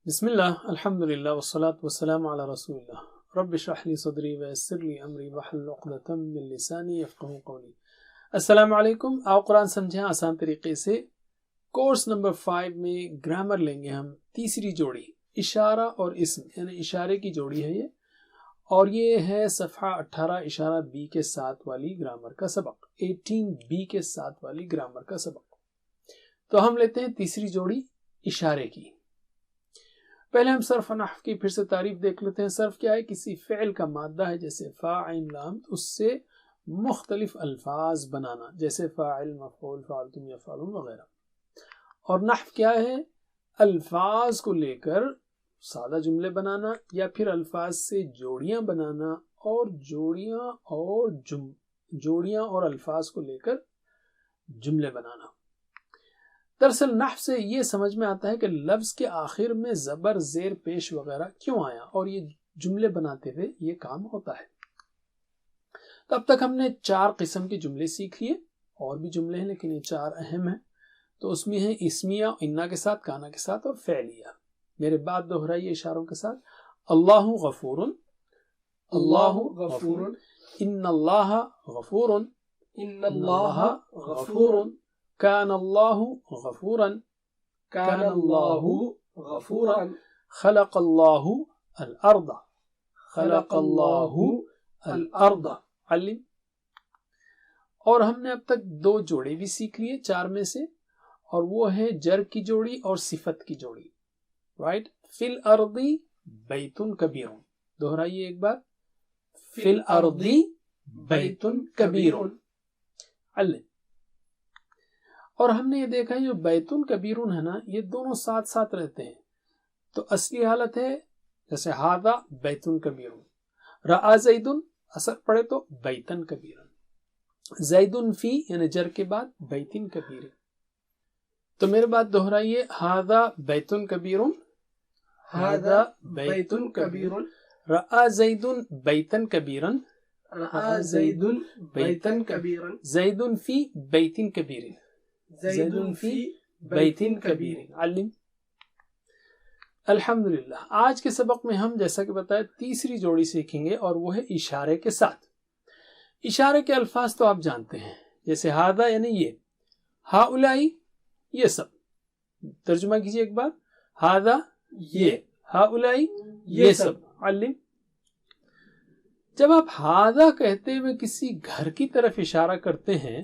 بسم اللہ الحمد للہ والصلاة والسلام علی رسول اللہ رب اشرح لی صدری ویسر لی امری واحلل عقدۃ من لسانی یفقہوا قولی۔ السلام علیکم۔ آؤ قرآن سمجھیں آسان طریقے سے۔ کورس نمبر 5 میں گرامر لیں گے ہم تیسری جوڑی، اشارہ اور اسم، یعنی اشارے کی جوڑی ہے یہ، اور یہ ہے صفحہ 18 اشارہ بی کے ساتھ والی گرامر کا سبق، 18B کے ساتھ والی گرامر کا سبق۔ تو ہم لیتے ہیں تیسری جوڑی اشارے کی۔ پہلے ہم صرف و نحو کی پھر سے تعریف دیکھ لیتے ہیں۔ صرف کیا ہے؟ کسی فعل کا مادہ ہے، جیسے فا عین لام، اس سے مختلف الفاظ بنانا، جیسے فاعل، مفعول، فعلتم، یفعلون وغیرہ۔ اور نحو کیا ہے؟ الفاظ کو لے کر سادہ جملے بنانا، یا پھر الفاظ سے جوڑیاں بنانا، اور جوڑیاں اور الفاظ کو لے کر جملے بنانا۔ دراصل نحو سے یہ سمجھ میں آتا ہے کہ لفظ کے آخر میں زبر، زیر پیش وغیرہ کیوں آیا، اور یہ جملے بناتے ہوئے یہ کام ہوتا ہے۔ تو اب تک ہم نے 4 قسم کے جملے سیکھ لیے، اور بھی جملے ہیں لیکن یہ 4 اہم ہیں۔ تو اس میں ہیں اسمیہ، انا کے ساتھ، کانا کے ساتھ، اور فعلیہ۔ میرے بعد دہرائیے اشاروں کے ساتھ۔ اللہ غفور، اللہ غفور، ان اللہ غفور، ان اللہ غفور، کان اللہ غفورا، کان اللہ غفورا، خلق اللہ الارض، خلق اللہ الارض، علم۔ اور ہم نے اب تک 2 جوڑے بھی سیکھ لیے 4 میں سے، اور وہ ہے جر کی جوڑی اور صفت کی جوڑی، رائٹ۔ فی الارض بیت کبیر، دہرائیے ایک بار، فی الارض بیت کبیر، علم۔ اور ہم نے یہ دیکھا ہے جو بیتن کبیرن ہے نا، یہ دونوں ساتھ ساتھ رہتے ہیں۔ تو اصلی حالت ہے جیسے ہاذا بیتن کبیرن، رآ زیدن اثر پڑے تو بیتن کبیرن، زیدن فی یعنی جر کے بعد بیتن کبیر۔ تو میرے بات دہرائیے، ہاذا بیتن کبیرن، ہاذا بیتن کبیرن، رآ زیدن بیتن کبیرن، رآ زیدن بیتن کبیرن، زیدن فی بیتن کبیرن، زیدن فی بیتن کبیر، علم۔ الحمدللہ۔ آج کے سبق میں ہم جیسا کہ بتایا تیسری جوڑی سیکھیں گے، اور وہ ہے اشارے کے ساتھ۔ اشارے کے الفاظ تو آپ جانتے ہیں، جیسے ہاذا یعنی یہ، ہاؤلائی یہ سب۔ ترجمہ کیجیے ایک بار، ہاذا یہ، ہاؤلائی یہ سب، علم۔ جب آپ ہاذا کہتے ہوئے کسی گھر کی طرف اشارہ کرتے ہیں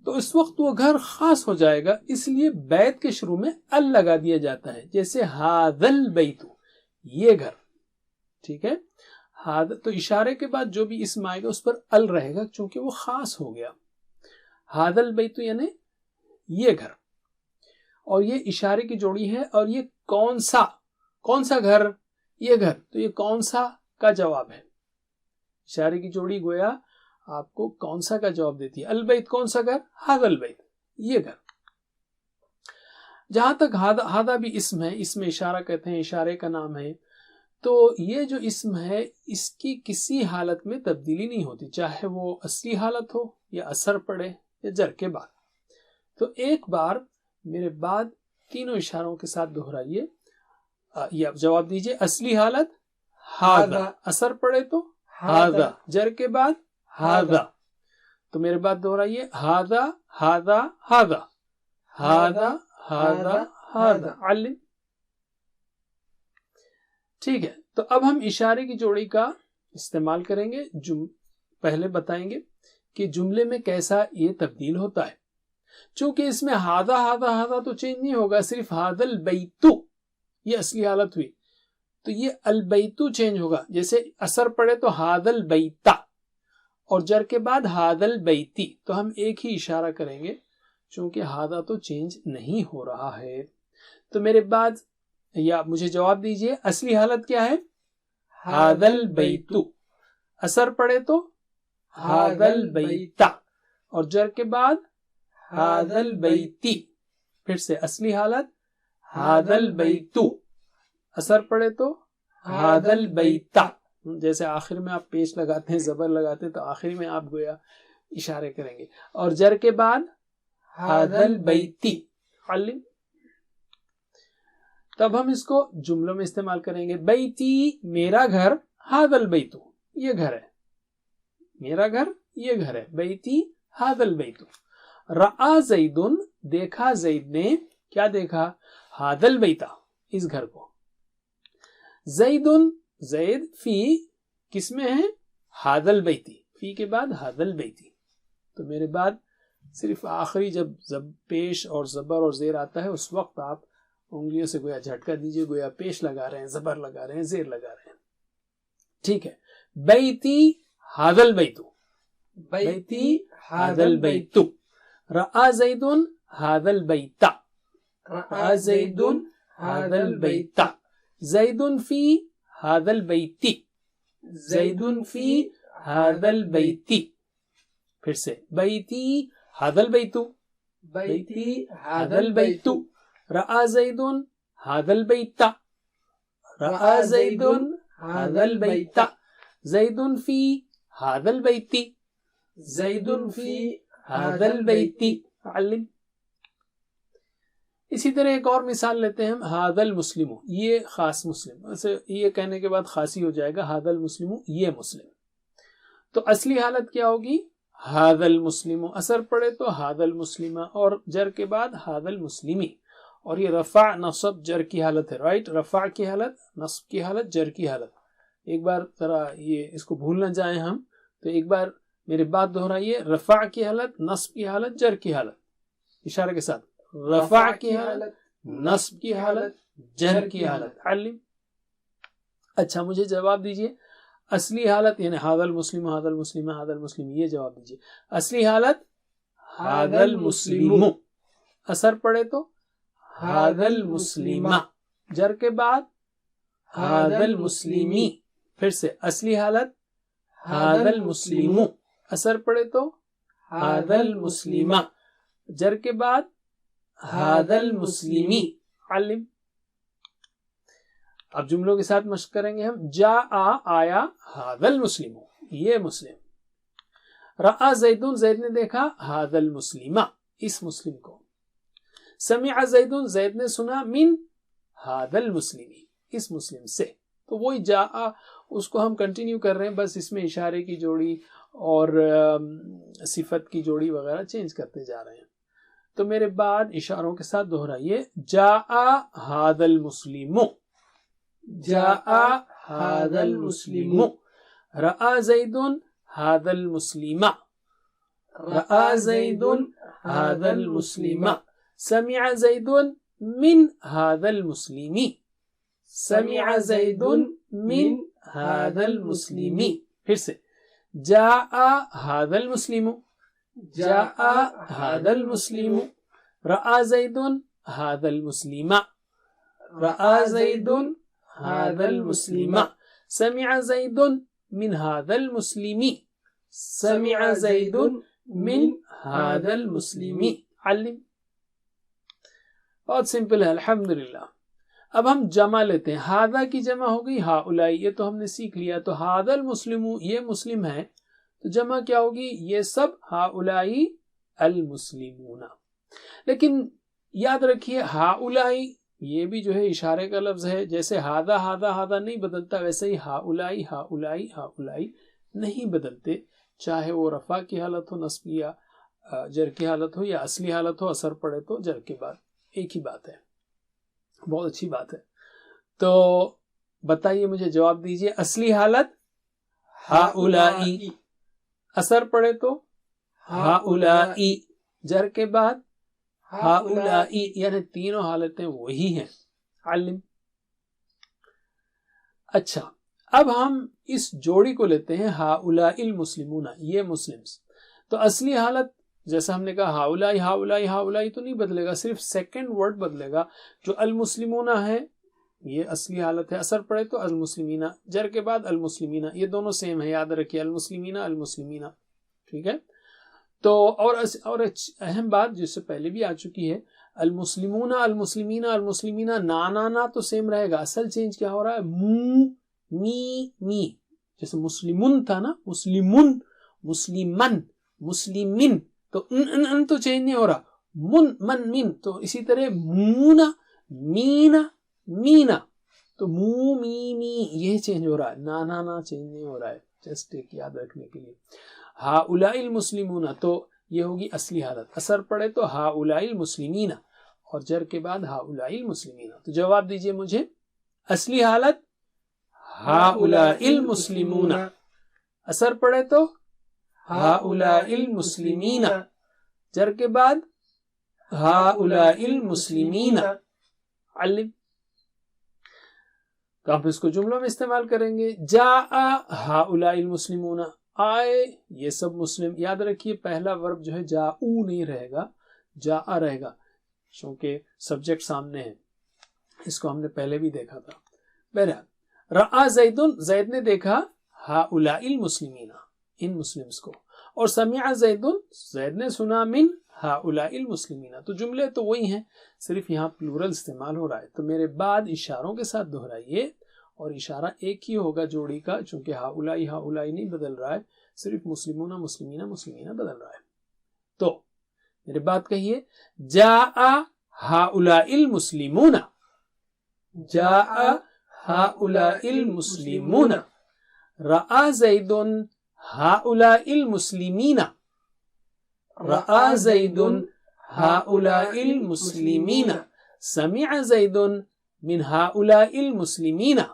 تو اس وقت وہ گھر خاص ہو جائے گا، اس لیے بیت کے شروع میں ال لگا دیا جاتا ہے، جیسے ھذا البیت، یہ گھر، ٹھیک ہے۔ تو اشارے کے بعد جو بھی اسم آئے گا اس پر ال رہے گا، چونکہ وہ خاص ہو گیا۔ ھذا البیت یعنی یہ گھر، اور یہ اشارے کی جوڑی ہے۔ اور یہ کون سا گھر؟ یہ گھر، تو یہ کون سا کا جواب ہے۔ اشارے کی جوڑی گویا آپ کو کون سا کا جواب دیتی ہے۔ البیت کون سا گھر؟ ھذا البیت، یہ گھر۔ جہاں تک ھذا بھی اسم ہے، اسم اشارہ کہتے ہیں، اشارے کا نام ہے۔ تو یہ جو اسم ہے اس کی کسی حالت میں تبدیلی نہیں ہوتی، چاہے وہ اصلی حالت ہو یا اثر پڑے یا جر کے بعد۔ تو ایک بار میرے بعد تینوں اشاروں کے ساتھ دہرائیے یا جواب دیجئے۔ اصلی حالت ھذا، اثر پڑے تو ھذا، جر کے بعد ھذا۔ تو میرے بعد دہرائیے، ھذا ھذا ھذا، ھذا ھذا ھذا، علم۔ ٹھیک ہے، تو اب ہم اشارے کی جوڑی کا استعمال کریں گے۔ پہلے بتائیں گے کہ جملے میں کیسا یہ تبدیل ہوتا ہے۔ چونکہ اس میں ھذا ھذا ھذا تو چینج نہیں ہوگا، صرف ھذا البیت یہ اصلی حالت ہوئی، تو یہ البیت چینج ہوگا، جیسے اثر پڑے تو ھذا البیت، اور جر کے بعد ھذا البیتی، تو ہم ایک ہی اشارہ کریں گے، چونکہ ھذا تو چینج نہیں ہو رہا ہے۔ تو میرے بعد یا مجھے جواب دیجئے، اصلی حالت کیا ہے؟ ھذا البیت، اثر پڑے تو ھذا البیت، اور جر کے بعد ھذا البیتی۔ پھر سے اصلی حالت ھذا البیت، اثر پڑے تو ھذا البیت، جیسے آخر میں آپ پیش لگاتے ہیں، زبر لگاتے ہیں، تو آخر میں آپ گویا اشارے کریں گے، اور جر کے بعد ھذا البیتی، علم۔ तब हम इसको जुमलों में इस्तेमाल करेंगे. बैती मेरा घर, हादल बैतु ये घर है, मेरा घर ये घर है. बैती हादल बैतु. रआ ज़ैदुन देखा ज़ैद ने, क्या देखा? हादल बैता इस घर को. ज़ैदुन ज़ैद फी किस में है? हादल बैती. फी के बाद हादल बैती. तो मेरे बाद सिर्फ आखिरी जब पेश और जबर और जेर आता है उस वक्त आप उंगलियों से गोया झटका दीजिए, गोया पेश लगा रहे हैं, जबर लगा रहे हैं, जेर लगा रहे हैं. ठीक है. बैती हादल बैतु, बैती हादल बैतु. रआ ज़ैदुन हादल बैता, रआ ज़ैदुन हादल बैता. ज़ैदुन फी हादल बैती, ज़ैदुन फी हादल बैती. फिर से बैती हादल बैतु, बैती हादल बैतु. रआ ज़ैदुन हादल बैता, रआ ज़ैदुन हादल बैता. ज़ैदुन फी हादल बैती, ज़ैदुन फी हादल बैती. अल्लिम. इसी तरह एक और मिसाल लेते हैं हम. हादल मुस्लिमु ये खास मुस्लिम, वैसे ये कहने के बाद खासी हो जाएगा. हादल मुस्लिमु ये मुस्लिम. तो असली हालत क्या होगी? हादल मुस्लिमु. असर पड़े तो हादल मुस्लिमा और जर के बाद हादल मुस्लिमी. और ये रफा नसब जर की हालत है. राइट. रफा की हालत, नस्ब की हालत, जर की हालत. एक बार जरा ये इसको भूल न जाए हम, तो एक बार मेरी बात दोहराइए. रफा की हालत, नस्ब की हालत, जर की हालत. इशारे के साथ. रफा की हालत, नस्ब की हालत, जर की हालत. अल्लिम. अच्छा मुझे जवाब दीजिए असली हालत, यानी हादल मुस्लिम, हादल मुस्लिम, हादल मुस्लिम, ये जवाब दीजिए. असली हालत हादल मुस्लिमु. असर पड़े तो हादल मुस्लिमा. जर के बाद हादल मुस्लिमी. फिर से असली हालत हादल मुस्लिमु. असर पड़े तो हादल मुस्लिमा. जर के बाद हादल मुस्लिमी. अलिम. अब जुमलों के साथ मश्क करेंगे हम. जा आया हादल मुस्लिमु ये मुस्लिम. रआ ज़ैदुन ज़ैद ने देखा हादल मुस्लिमा इस मुस्लिम को. समिअ ज़ैदुन ज़ैद ने सुना मिन हादल मुस्लिमी इस मुस्लिम से. तो वही जा उसको हम कंटिन्यू कर रहे हैं, बस इसमें इशारे की जोड़ी और सिफत की जोड़ी वगैरह चेंज करते जा रहे हैं. तो मेरे बाद इशारों के साथ दोहराइए. जा हादल मुस्लिमु, जा हादल मुस्लिमु. रआ ज़ैदुन हादल मुस्लिमा, रआ ज़ैदुन हादल मुस्लिमा. समिअ ज़ैदुन मिन हादल मुस्लिमी, समिअ ज़ैदुन मिन हादल मुस्लिमी. फिर से. जा हादल मुस्लिमु, जा हादल मुस्लिमु. रआ ज़ैदुन हादल मुस्लिमा, रआ ज़ैदुन हादल मुस्लिमा. समिअ ज़ैदुन मिन हादल मुस्लिमी, समिअ ज़ैदुन मिन हादल मुस्लिमी. अल्लिम. बहुत सिंपल है. अल्हम्दुलिल्लाह. अब हम जमा लेते हैं. हादा की जमा हो गई हाउलाई, ये तो हमने सीख लिया. तो हादल मुस्लिमु ये मुस्लिम है, तो जमा क्या होगी? ये सब हाउलाई अल मुस्लिमूना. लेकिन याद रखिए हाउलाई ये भी जो है इशारे का लफ्ज है. जैसे हादा हादा हादा नहीं बदलता, वैसे ही हाउलाई हाउलाई हाउलाई नहीं बदलते, चाहे वो रफा की हालत हो, नस्ब या जर की हालत हो, या असली हालत हो. असर पड़े तो जर के बाद एक ही बात है. बहुत अच्छी बात है. तो बताइए, मुझे जवाब दीजिए. असली हालत हाउलाई, असर पड़े तो हाउलाई, जर के बाद हाउलाई, यानी तीनों हालतें वही हैं. अल्लिम. अच्छा, अब हम इस जोड़ी को लेते हैं हाउलाइल मुस्लिमूना ये मुस्लिम्स. तो असली हालत जैसा हमने कहा हाउलाई हाउलाई हाउलाई तो नहीं बदलेगा, सिर्फ सेकंड वर्ड बदलेगा. जो अल मुस्लिमूना है ये असली हालत है. असर पड़े तो अल मुस्लिमीना, जर के बाद अल मुस्लिमीना, ये दोनों सेम है. याद रखिए अल मुस्लिमीना अल मुस्लिमीना. ठीक है. तो और अहम बात जिससे पहले भी आ चुकी है, अल मुस्लिमूना अल मुस्लिमीना अल मुस्लिमीना, ना ना तो सेम रहेगा. असल चेंज क्या हो रहा है? मू मी मी. जैसे मुस्लिमुन था ना, मुस्लिमुन, मुस्लिमन, मुस्लिमिन, तो अन तो चेंज नहीं हो रहा. मुन मन मिन. तो इसी तरह मूना मीना मीना, तो मू मी मी ये चेंज हो रहा है, ना ना ना चेंज नहीं हो रहा है, जस्ट एक याद रखने के लिए। हाउलाइल मुस्लिमूना, तो ये होगी असली हालत, असर पड़े तो हाउलाइल मुस्लिमीना, और जर के बाद हाउलाइल मुस्लिमीना। तो जवाब दीजिए मुझे, असली हालत हाउलाइल मुस्लिमूना, असर पड़े तो हाउलाइल मुस्लिमीना, जर के बाद हाउलाइल मुस्लिमीना। अलिम, तो आप इसको जुमलों में इस्तेमाल करेंगे। जाआ हाउलाइल मुस्लिमूना, आए ये सब मुस्लिम। याद रखिए पहला वर्ब जो है जाऊ नहीं रहेगा, जाआ रहेगा, क्योंकि सब्जेक्ट सामने है, इसको हमने पहले भी देखा था। बहरहाल, रआ ज़ैदुन, ज़ैद ने देखा हाउलाइल मुस्लिमीना, इन मुस्लिम्स को, और समिअ ज़ैदुन, ज़ैद ने सुना मिन हाउलाइल मुस्लिमीना। तो जुमले तो वही हैं, सिर्फ यहाँ प्लूरल इस्तेमाल हो रहा है। तो मेरे बाद इशारों के साथ दोहराइए, और इशारा एक ही होगा जोड़ी का, चूंकि हाउलाई हाउलाई नहीं बदल रहा है, सिर्फ मुस्लिमूना मुस्लिमीना मुस्लिमीना बदल रहा है। तो मेरे बात कहिए, जाआ हाउलाइल मुस्लिमूना, जाआ हाउलाइल मुस्लिमूना, रआ ज़ैदुन हाउलाइल मुस्लिमीना, रआ ज़ैदुन हाउलाइल मुस्लिमीना, समिअ ज़ैदुन मिन हाउलाइल मुस्लिमीना,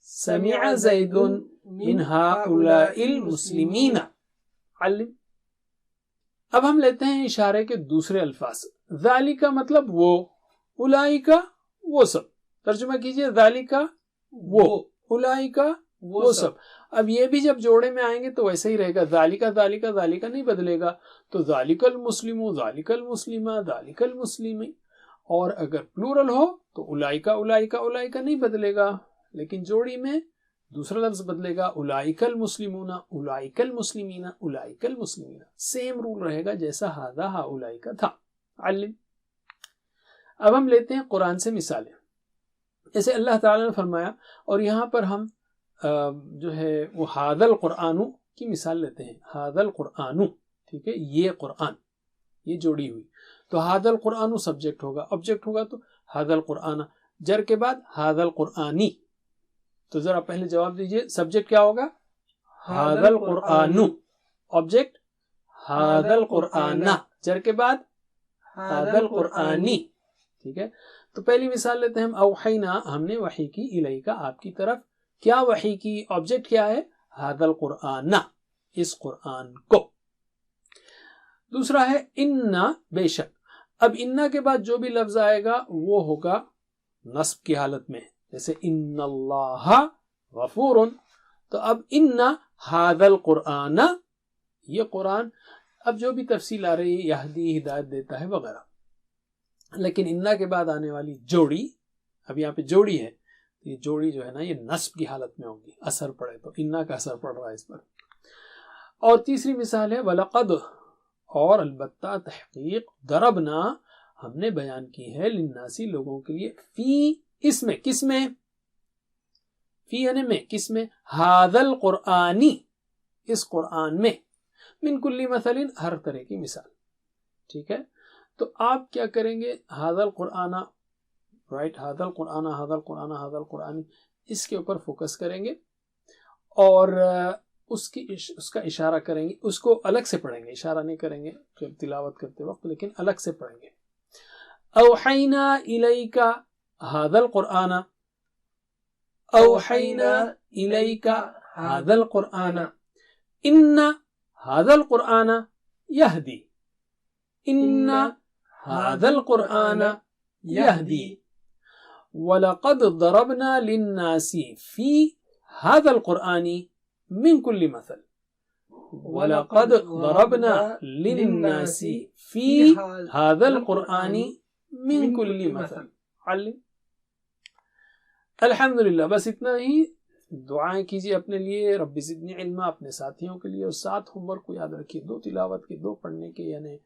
समिअ ज़ैदुन मिन हाउलाइल मुस्लिमीना। अलिम, अब हम लेते हैं इशारे के दूसरे अल्फाज। ज़ालिका मतलब वो, उलाइका वो सब। तर्जुमा कीजिए, ज़ालिका वो, उलाइका वो सब। अब ये भी जब जोड़े में आएंगे तो वैसे ही रहेगा, ज़ालिका ज़ालिका ज़ालिका नहीं बदलेगा, तो ज़ालिकल मुस्लिमू, ज़ालिकल मुस्लिमा, ज़ालिकल मुस्लिमी। और अगर प्लूरल हो तो उलाइका उलाइका उलाइका नहीं बदलेगा, लेकिन जोड़ी में दूसरा लफ्ज बदलेगा, उलाइकल मुस्लिमूना, उलाइकल मुस्लिमीना, उलाइकल मुस्लिमीना। सेम रूल रहेगा जैसा हादा हाउलाई का था। अलिम, अब हम लेते हैं कुरान से मिसालें। जैसे अल्लाह ताला ने फरमाया, और यहाँ पर हम जो है वो हादल कुरानु की मिसाल लेते हैं, हादल कुरानु, ठीक है, ये कुरान, ये जोड़ी हुई, तो हादल कुरानु सब्जेक्ट होगा, ऑब्जेक्ट होगा तो हादल कुराना, जर के बाद हादल कुरानी। तो जरा पहले जवाब दीजिए, सब्जेक्ट क्या होगा, हादल कुरानु, ऑब्जेक्ट हादल कुराना, जर के बाद हादल कुरानी, ठीक है। तो पहली मिसाल लेते हैं हम, औहैना, हमने वही की, इलैका आपकी तरफ, क्या वही की, ऑब्जेक्ट क्या है, हादल कुराना, इस कुरान को। दूसरा है इन्ना, बेशक। अब इन्ना के बाद जो भी लफ्ज आएगा वो होगा नस्ब की हालत में, जैसे इन्नल्लाहा गफूरुन, तो अब इन्ना हादल कुराना, ये कुरान, अब जो भी तफसील आ रही है, यहदी हिदायत देता है वगैरह, लेकिन इन्ना के बाद आने वाली जोड़ी, अब यहाँ पे जोड़ी है, ये जोड़ी जो है ना ये नस्ब की हालत में होगी, असर पड़े तो इन्ना का असर पड़ रहा है इस पर। और तीसरी मिसाल है वलक़द, और अलबत्ता तहकीक, दरबना हमने बयान की है, लिन्नासी लोगों के लिए, फी इसमें, किसमें, फी यानी में, किसमें, हादल कुरानी, इस कुरान में, मिन कुल्ली मसलिन, हर तरह की मिसाल, ठीक है। तो आप क्या करेंगे, हादल कुराना, राइट, हादल कुराना, हादल कुराना, हादल कुरानी, इसके ऊपर फोकस करेंगे और उसका इशारा करेंगे, उसको अलग से पढ़ेंगे, इशारा नहीं करेंगे जब तिलावत करते वक्त, लेकिन अलग से पढ़ेंगे। औहैना इलैका हादल कुराना, औहैना इलैका हादल कुराना, इन्ना हादल कुराना यहदी, इन्ना हादल कुराना यहदी, वलक़द दरबना लिन्नासी फी हादल कुरानी मिन कुल्ली मसल, वलक़द दरबना लिन्नासी फी हादल कुरानी मिन कुल्ली मसल। अल्हम्दुलिल्लाह, बस इतना ही। दुआएं कीजिए अपने लिए, रब्बी ज़िदनी इल्मा, अपने साथियों के लिए, और 7 होमवर्क को याद रखिए, 2 तिलावत के, 2 पढ़ने के, यानी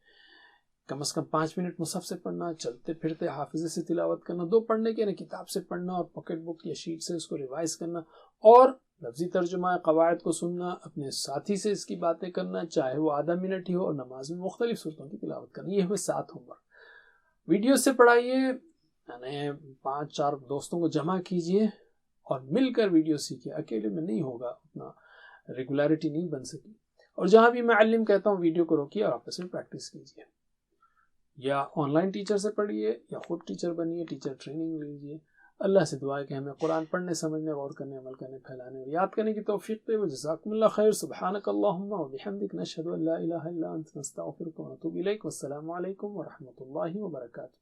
कम से कम 5 मिनट मुसहफ से पढ़ना, चलते फिरते हाफिज़े से तिलावत करना, 2 पढ़ने के, यानी किताब से पढ़ना और पॉकेट बुक या शीट से उसको रिवाइज करना, और लफ्जी तर्जुमा कवायद को सुनना, अपने साथी से इसकी बातें करना, चाहे वो आधा मिनट ही हो, और नमाज में मुख्तलिफ सूरतों की तिलावत करना। ये हुए 7 होमवर्क। वीडियो से पढ़ाइए, یعنی 5-4 دوستوں کو جمع کیجئے اور مل کر ویڈیو سیکھیے. اکیلے میں نہیں ہوگا، اتنا ریگولیرٹی نہیں بن سکی. اور جہاں بھی میں علم کہتا ہوں ویڈیو کو روکیے اور آپس میں پریکٹس کیجیے. یا آن لائن ٹیچر سے پڑھیے یا خود ٹیچر بنیے، ٹیچر ٹریننگ لیجیے. اللہ سے دعا ہے کہ ہمیں قرآن پڑھنے، سمجھنے، غور کرنے، عمل کرنے، پھیلانے اور یاد کرنے کی توفیق دے. جزاکم اللہ خیر. سبحانک اللہم و بحمدک، نشہد ان لا الہ الا انت، نستغفرک و نتوب الیک. والسلام علیکم ورحمۃ اللہ وبرکاتہ.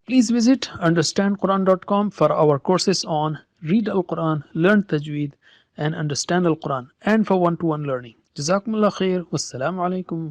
Please visit understandquran.com for our courses on Read Al-Quran, Learn Tajweed and Understand Al-Quran, and for one-to-one learning. Jazakumullah khair. Wassalamu alaikum.